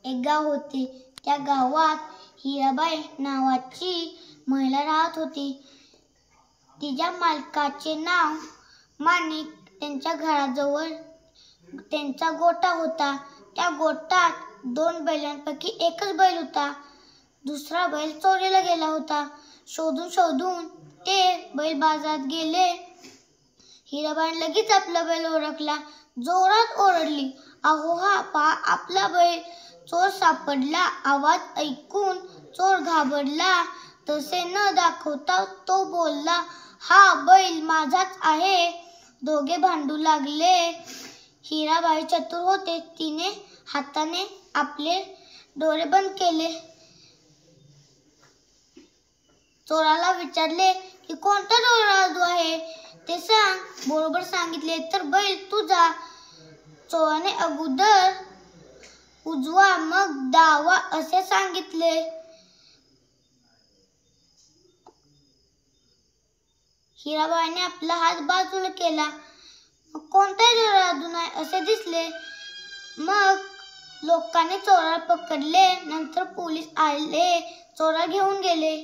एक गाव होते. त्या गावात हिराबाई नावाची महिला राहत होती. तिच्या मालकाचे नाव माणिक. त्यांच्या घराजवळ त्यांचा गोठा होता. त्या गोठ्यात 2 बैलांपैकी एकच बैल होता. दुसरा बैल चोरीला गेला होता. शोधून ते बैल बाजारात गेले. हिराबाईने लगेच आपला बैल ओळखला. जोरात ओरडली, अहो हा पहा आपला बैल. चोर सापडला. आवाज ऐकून चोर घाबरला. तसे न दाखवता तो बोलला, हा बैल माझाच आहे. दोघे भांडू लागले. हिराबाई चतुर होते. तिने हाताने आपले डोळे बंद केले. चोराला विचारले की कोणता जादू आहे ते सांग. बरोबर सांगितले तर बैल तुझा. चोराने अगोदर उजवा मग डावा असे सांगितले. हिराबाईने आपला हात बाजूला केला. कोणता जादू नाही असे दिसले. मग लोकांनी चोराला पकडले. नंतर पोलीस आले. चोराला घेऊन गेले.